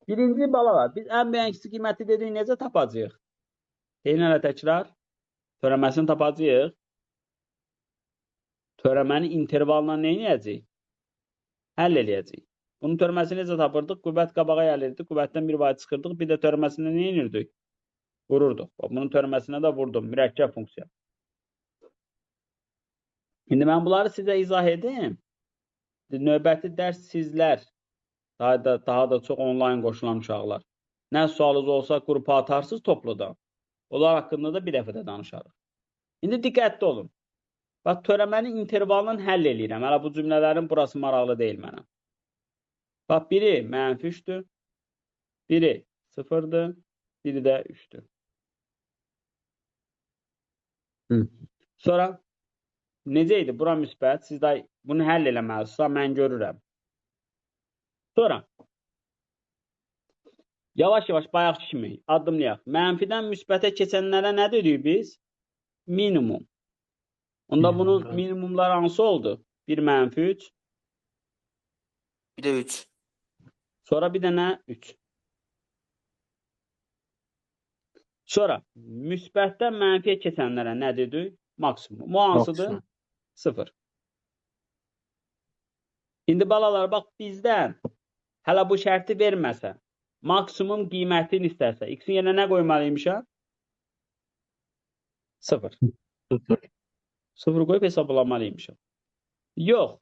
Birinci bala var. Biz ən böyük əksi qiyməti dedik necə tapacağıq? Deyin hələ təkrar. Törəməsini tapacağıq. Törəməni intervalla nə edəcəyik? Həll eləyəcəyik. Bunun törəməsini necə tapırdıq? Qüvvət qabağa gəlirdi. Qüvvətdən bir vahid çıxırdıq. Bir də törəməsini nə edirdik? Vururduq. Bunun törəməsinə də vurdum. Mürəkkəb funksiya. İndi mən bunları sizə izah edim. Növbəti dərs sizlər, daha da çox onlayn qoşulan uşaqlar. Nə sualınız olsa qrupa atarsınız topludan. Onlar haqqında da bir dəfə də danışarıq. İndi diqqətli olun. Bax, törəməni intervaldan həll eləyirəm. Hələ bu cümlələrin burası maraqlı deyil mənə. Bax, biri mənfi 3'dür. Biri 0'dır. Biri də 3'dür. Sonra necə idi? Bura müsbət. Siz də bunu həll eləməlisiniz. Mən görürəm. Sonra yavaş-yavaş bayaqki kimi addımlayaq. Mənfidən müsbətə keçənlərə nə dedik biz? Minimum. Onda bunun minimumları hansı oldu? Bir mənfi 3. Bir de 3. Sonra bir dənə 3. Sonra müsbətdən mənfiyə keçənlərə nə dedik? Maksimum. O hansıdır? 0. İndi balalar, bax, bizdən hələ bu şərti verməsə, maksimum qiymətini istərsə, x-in yerinə nə qoymalıymışam? 0. 0 qoyub hesablamalıymışam. Yox.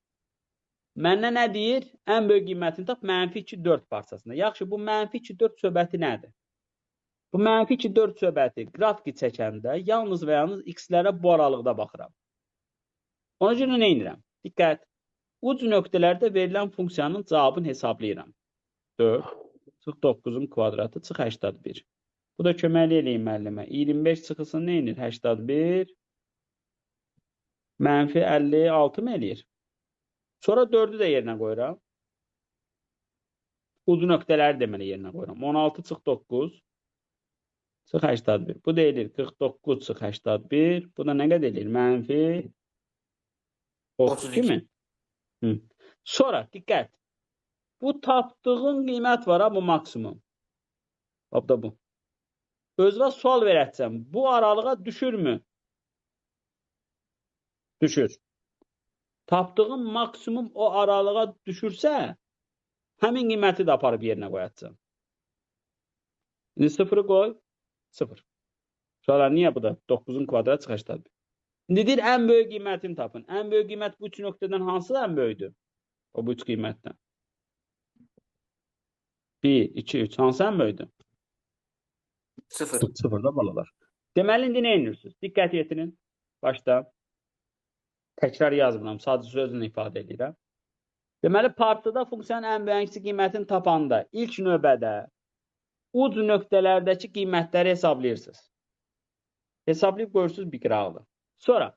Məndən nə deyir? Ən böyük qiymətini tap, mənfi 2, 4 parçasında. Yaxşı, bu mənfi 2, 4 söhbəti nədir? Bu mənfi 2, 4 söhbəti qrafiki çəkəndə yalnız və yalnız x-lərə bu aralıqda baxıram. Ona görə nə edirəm? Diqqət. Uc nöqtələrdə verilən funksiyanın cavabını hesablayıram. 4 çıx 9'un kvadratı çıx 81. Bu da köməkli eləyim müəllimə. 25 çıxısın nə edir? 81 mənfi 56 mı eləyir? Sonra 4'ü də yerinə qoyuram. Uc nöqtələri deməli yerinə qoyuram. 16 çıx 9 çıx 81. Bu da eləyir 49 çıx 81. Bu da nə qədər eləyir? Mənfi 32 mi? Sonra diqqət. Bu tapdığın qiymət var ha, bu maksimum. Bax da bu. Özünə sual verəcəm. Bu aralığa düşürmü? Düşür. Tapdığın maksimum o aralığa düşürsə, həmin qiyməti də aparıb yerinə qoyacam. İndi 0'ı qoy. 0. Sonra niyə bu da? 9'un kvadratı çıx 81. İndi deyir, ən böyük qiymətini tapın. Ən böyük qiymət bu 3 nöqtədən hansı ən böyükdür? O bu 3 qiymətdən. 1, 2, 3 hansı ən böyükdür? 0. 0'da balalar. Deməli, indi nə edirsiniz? Diqqət yetirin. Başda. Təkrar yazmıram. Sadəcə sözlə ifadə edirəm. Deməli, partida funksiyanın ən böyük qiymətini tapanda ilk növbədə uc nöqtələrdəki qiymətləri hesablayırsınız. Hesablayıb qoyursunuz bir qıraqda. Sonra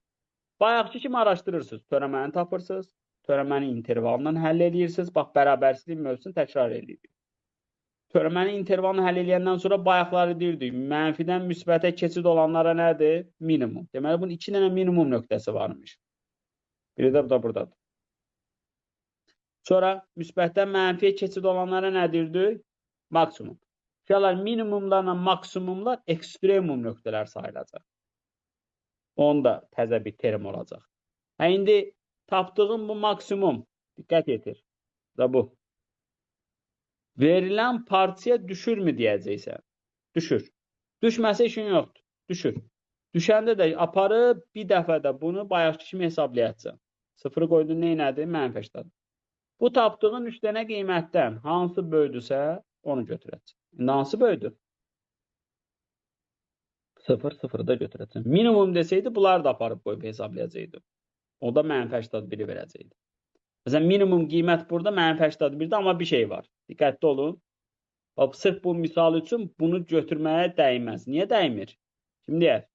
bayaqki kimi araşdırırsınız. Törəməni tapırsınız. Törəməni intervalından həll edirsiniz. Bax, bərabərsizlik mövzusunu təkrar edirik. Törəməni intervalını həll edəndən sonra bayaqları deyirdik. Mənfidən müsbətə keçid olanlara nədir? Minimum. Deməli, bunun 2 dənə minimum nöqtəsi varmış. Biri də bu da buradadır. Sonra müsbətdən mənfiyə keçid olanlara nə deyirdik? Maksimum. Uşaqlar, minimumlarla maksimumlar ekstremum nöqtələr sayılacaq. Onda təzə bir term olacaq. İndi tapdığım bu maksimum, diqqət yetir. Da bu. Verilən partiya düşürmü deyəcəksən? Düşür. Düşməsə işin yoxdur. Düşür. Düşəndə də aparıb bir dəfə də bunu bayaqki kimi hesablayacaq. 0'ı qoydun, neynədir? Mənfi 80. Bu tapdığın 3 dənə qiymətdən hansı böyüdürsə onu götürəcək. İndi hansı böyüdür? 0, 0'ı da götürəcək. Minimum desəydi bunları da aparıb qoyub hesablayacaqdı. O da mənfi 81'i verəcəkdi. Məsələn, minimum qiymət burada mənfi 81'də, amma bir şey var. Diqqətli olun. Bax, sırf bu misal üçün bunu götürməyə dəyməz. Niyə dəymir? Kim deyər?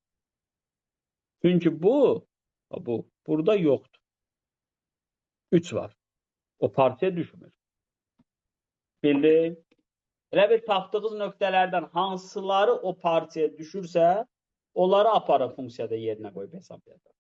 Çünki bu burada yoxdur. 3 var. O partiya düşmür. Bildi? Elə bir tapdığınız nöqtələrdən hansıları o partiya düşürsə, onları aparıb funksiyada yerinə qoyub hesablayacaq.